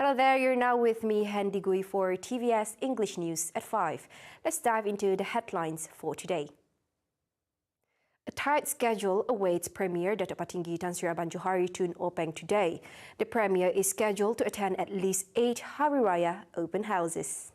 Hello there, you're now with me, Hendy Gui, for TVS English News at 5. Let's dive into the headlines for today. A tight schedule awaits Premier Datuk Patinggi Tan Sri Abang Johari Tun Openg today. The Premier is scheduled to attend at least 8 Hari Raya open houses.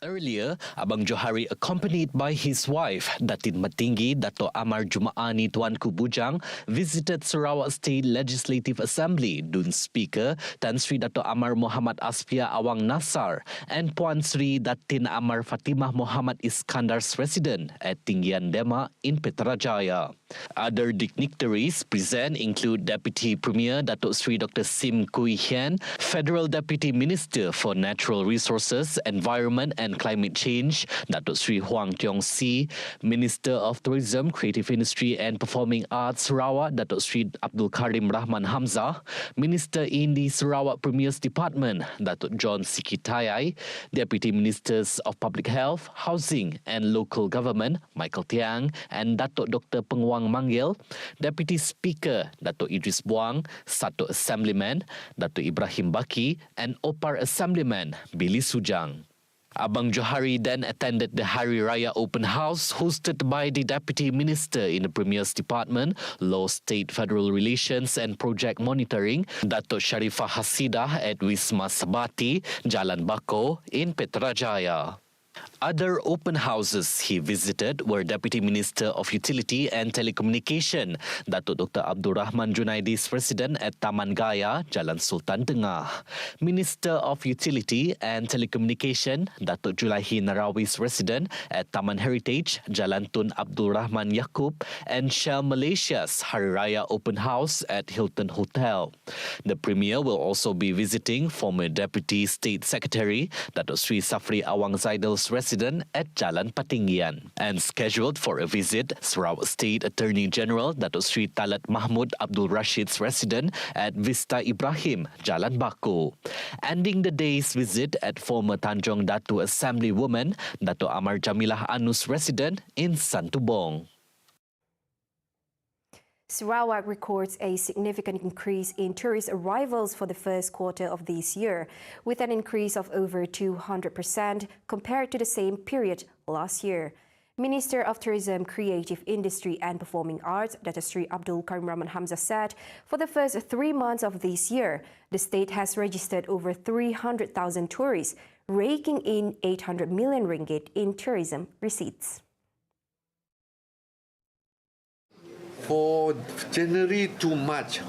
Earlier, Abang Johari, accompanied by his wife, Datin Matinggi Dato' Amar Jumaani Tuanku Bujang, visited Sarawak State Legislative Assembly Dun Speaker Tan Sri Dato' Amar Muhammad Asfia Awang Nasar and Puan Sri Datin Amar Fatimah Muhammad Iskandar's resident at Tinggian Dema in Putrajaya. Other dignitaries present include Deputy Premier Dato' Sri Dr. Sim Kui Hian, Federal Deputy Minister for Natural Resources, Environment and Climate Change, Dato' Sri Huang Tiong Si, Minister of Tourism, Creative Industry and Performing Arts Sarawak, Dato' Sri Abdul Karim Rahman Hamzah, Minister in the Sarawak Premier's Department, Dato' John Sikitayai, Deputy Ministers of Public Health, Housing and Local Government, Michael Tiang, and Dato' Dr. Pengwang Manggil, Deputy Speaker, Dato' Idris Buang, Satu Assemblyman, Dato' Ibrahim Baki, and Opar Assemblyman, Billy Sujang. Abang Johari then attended the Hari Raya Open House hosted by the Deputy Minister in the Premier's Department, Law, State, Federal Relations and Project Monitoring, Dato' Sharifah Hasidah at Wisma Sabati, Jalan Bako in Putrajaya. Other open houses he visited were Deputy Minister of Utility and Telecommunication, Dato' Dr. Abdul Rahman Junaidi's resident at Taman Gaya, Jalan Sultan Tengah, Minister of Utility and Telecommunication, Dato' Julaihi Narawi's resident at Taman Heritage, Jalan Tun Abdul Rahman Yaakob, and Shell Malaysia's Hari Raya Open House at Hilton Hotel. The Premier will also be visiting former Deputy State Secretary, Dato' Sri Safri Awang Zaidal's resident at Jalan Patinggian, and scheduled for a visit Sarawak State Attorney General Dato' Sri Talat Mahmud Abdul Rashid's resident at Vista Ibrahim, Jalan Bako. Ending the day's visit at former Tanjong Datu Assemblywoman Dato' Amar Jamilah Anu's resident in Santubong. Sarawak records a significant increase in tourist arrivals for the first quarter of this year, with an increase of over 200% compared to the same period last year. Minister of Tourism, Creative Industry and Performing Arts, Dato' Sri Abdul Karim Rahman Hamzah said, for the first 3 months of this year, the state has registered over 300,000 tourists, raking in 800 million ringgit in tourism receipts. For January to March,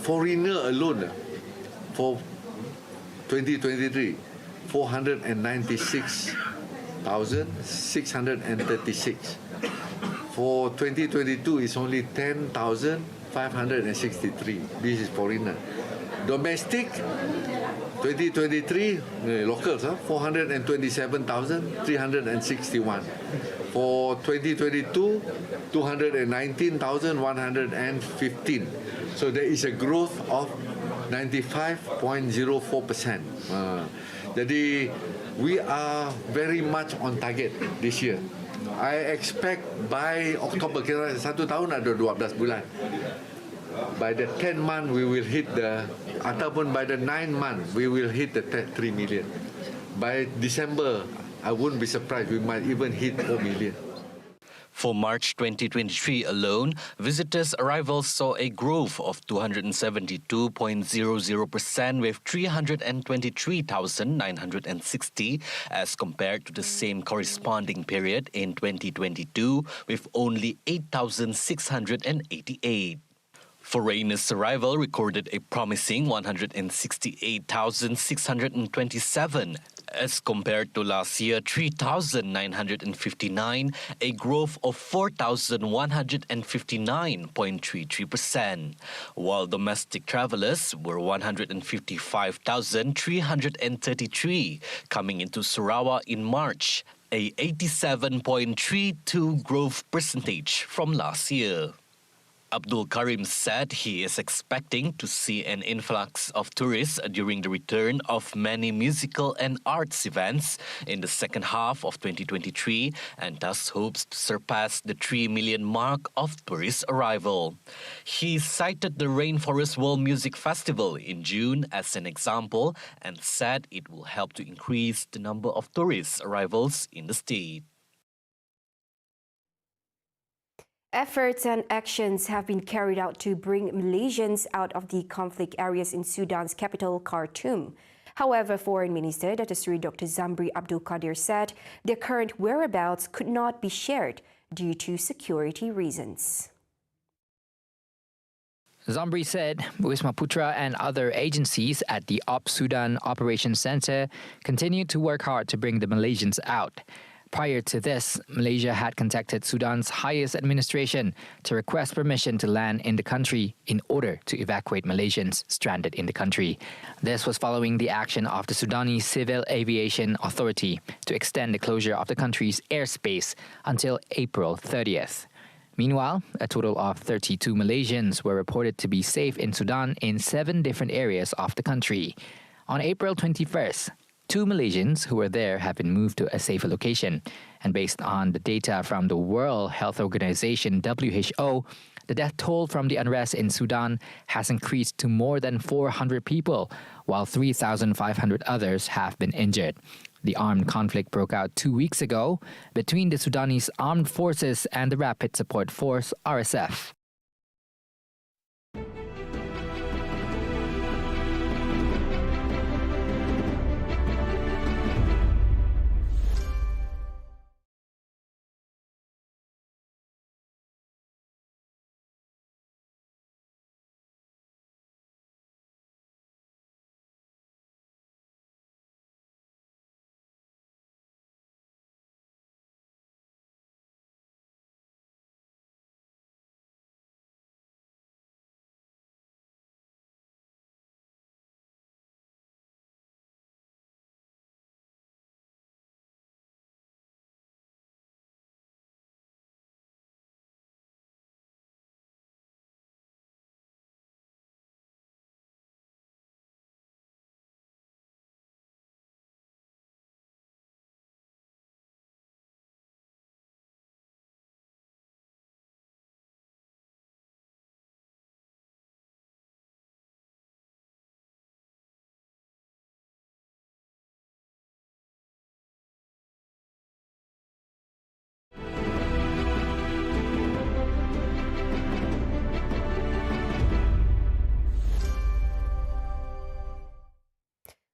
foreigner alone for 2023, 496,636. For 2022, it's only 10,563. This is foreigner. Domestic, 2023, locals, 427,361. For 2022, 219,115. So there is a growth of 95.04%. Jadi, we are very much on target this year. I expect by October, kira 1 tahun ada 12 bulan. By the 10th month, we will hit ataupun by the 9th month, we will hit the 3 million. By December, I wouldn't be surprised, we might even hit 4 million. For March 2023 alone, visitors' arrivals saw a growth of 272.00% with 323,960 as compared to the same corresponding period in 2022 with only 8,688. Foreigners' arrival recorded a promising 168,627 as compared to last year 3,959, a growth of 4,159.33%, while domestic travelers were 155,333 coming into Sarawak in March, a 87.32 growth percentage from last year. Abdul Karim said he is expecting to see an influx of tourists during the return of many musical and arts events in the second half of 2023 and thus hopes to surpass the 3 million mark of tourist arrival. He cited the Rainforest World Music Festival in June as an example and said it will help to increase the number of tourist arrivals in the state. Efforts and actions have been carried out to bring Malaysians out of the conflict areas in Sudan's capital, Khartoum. However, Foreign Minister Dr. Zambri Abdul Qadir said their current whereabouts could not be shared due to security reasons. Zambri said Wisma Putra and other agencies at the Sudan Operations Center continue to work hard to bring the Malaysians out. Prior to this, Malaysia had contacted Sudan's highest administration to request permission to land in the country in order to evacuate Malaysians stranded in the country. This was following the action of the Sudanese Civil Aviation Authority to extend the closure of the country's airspace until April 30th. Meanwhile, a total of 32 Malaysians were reported to be safe in Sudan in 7 different areas of the country. On April 21st, 2 Malaysians who were there have been moved to a safer location. And based on the data from the World Health Organization, WHO, the death toll from the unrest in Sudan has increased to more than 400 people, while 3,500 others have been injured. The armed conflict broke out 2 weeks ago between the Sudanese Armed Forces and the Rapid Support Force, RSF.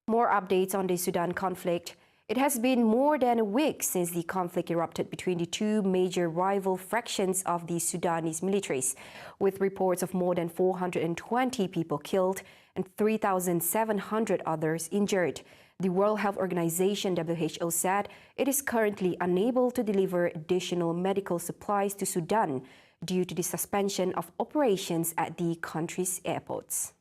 More updates on the Sudan conflict. It has been more than a week since the conflict erupted between the 2 major rival fractions of the Sudanese militaries, with reports of more than 420 people killed and 3,700 others injured. The World Health Organization, WHO, said it is currently unable to deliver additional medical supplies to Sudan due to the suspension of operations at the country's airports.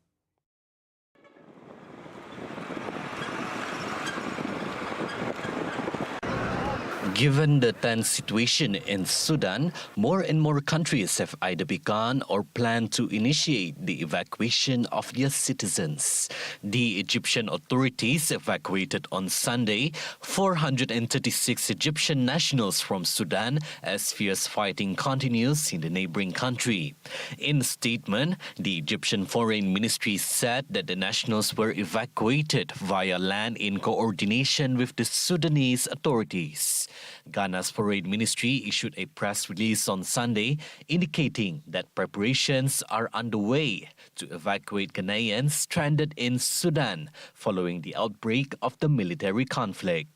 Given the tense situation in Sudan, more and more countries have either begun or plan to initiate the evacuation of their citizens. The Egyptian authorities evacuated on Sunday 436 Egyptian nationals from Sudan as fierce fighting continues in the neighboring country. In a statement, the Egyptian Foreign Ministry said that the nationals were evacuated via land in coordination with the Sudanese authorities. Ghana's Foreign Ministry issued a press release on Sunday indicating that preparations are underway to evacuate Ghanaians stranded in Sudan following the outbreak of the military conflict.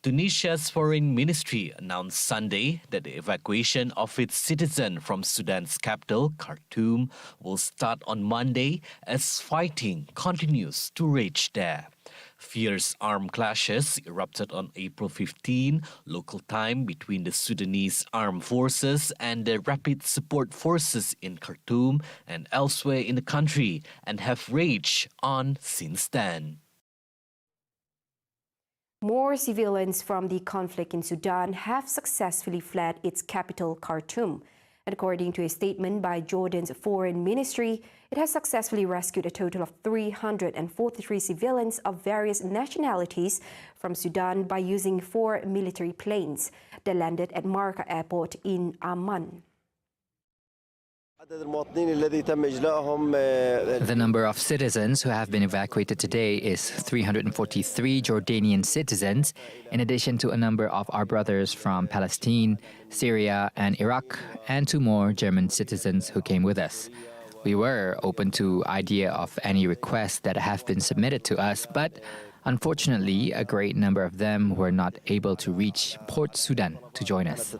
Tunisia's Foreign Ministry announced Sunday that the evacuation of its citizens from Sudan's capital, Khartoum, will start on Monday as fighting continues to rage there. Fierce armed clashes erupted on April 15, local time, between the Sudanese armed forces and the Rapid Support Forces in Khartoum and elsewhere in the country and have raged on since then. More civilians from the conflict in Sudan have successfully fled its capital, Khartoum. And according to a statement by Jordan's foreign ministry, it has successfully rescued a total of 343 civilians of various nationalities from Sudan by using 4 military planes that landed at Marka Airport in Amman. The number of citizens who have been evacuated today is 343 Jordanian citizens, in addition to a number of our brothers from Palestine, Syria, and Iraq, and 2 more German citizens who came with us. We were open to idea of any requests that have been submitted to us, but unfortunately, a great number of them were not able to reach Port Sudan to join us.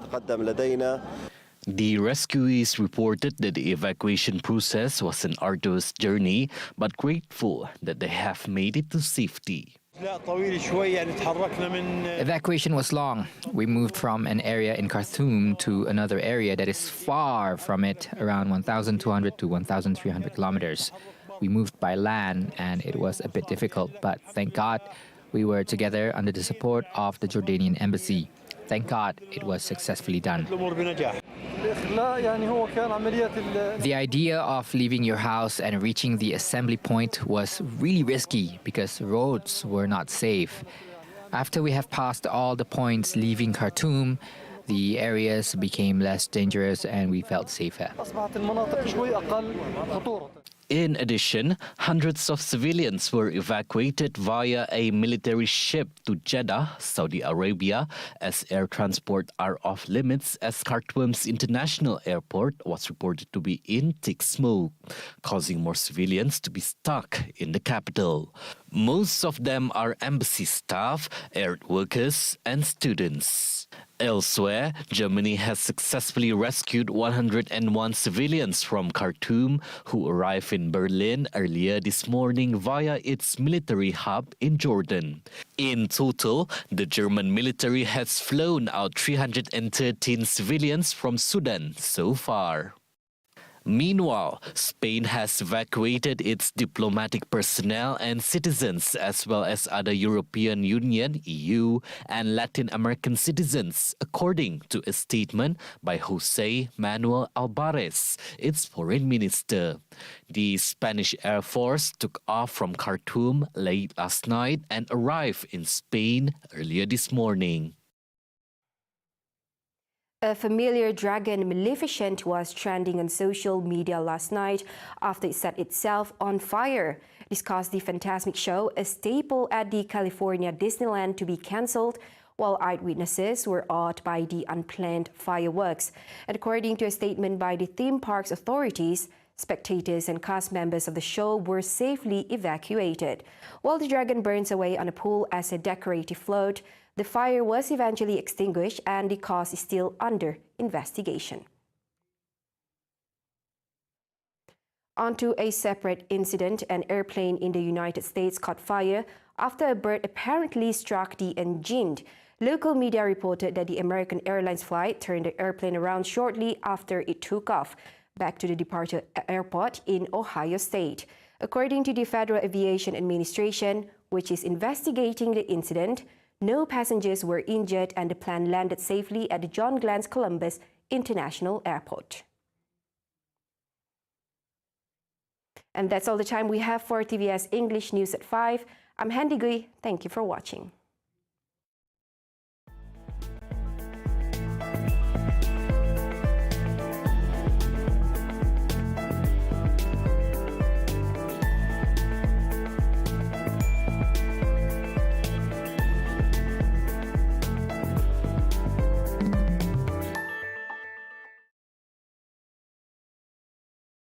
The rescuees reported that the evacuation process was an arduous journey, but grateful that they have made it to safety. Evacuation was long. We moved from an area in Khartoum to another area that is far from it, around 1,200 to 1,300 kilometers. We moved by land and it was a bit difficult, but thank God we were together under the support of the Jordanian embassy. Thank God it was successfully done. The idea of leaving your house and reaching the assembly point was really risky because roads were not safe. After we have passed all the points leaving Khartoum, the areas became less dangerous and we felt safer. In addition, hundreds of civilians were evacuated via a military ship to Jeddah, Saudi Arabia, as air transport are off limits as Khartoum's international airport was reported to be in thick smoke, causing more civilians to be stuck in the capital. Most of them are embassy staff, air workers, and students. Elsewhere, Germany has successfully rescued 101 civilians from Khartoum who arrived in Berlin earlier this morning via its military hub in Jordan. In total, the German military has flown out 313 civilians from Sudan so far. Meanwhile, Spain has evacuated its diplomatic personnel and citizens as well as other European Union, EU, and Latin American citizens, according to a statement by José Manuel Alvarez, its foreign minister. The Spanish Air Force took off from Khartoum late last night and arrived in Spain earlier this morning. A familiar dragon Maleficent was trending on social media last night after it set itself on fire. This caused the Fantasmic show, a staple at the California Disneyland, to be cancelled, while eyewitnesses were awed by the unplanned fireworks. And according to a statement by the theme park's authorities, spectators and cast members of the show were safely evacuated. While the dragon burns away on a pool as a decorative float, the fire was eventually extinguished and the cause is still under investigation. Onto a separate incident, an airplane in the United States caught fire after a bird apparently struck the engine. Local media reported that the American Airlines flight turned the airplane around shortly after it took off back to the departure airport in Ohio State. According to the Federal Aviation Administration, which is investigating the incident, no passengers were injured and the plane landed safely at the John Glenn Columbus International Airport. And that's all the time we have for TVS English News at 5. I'm Handy Gui. Thank you for watching.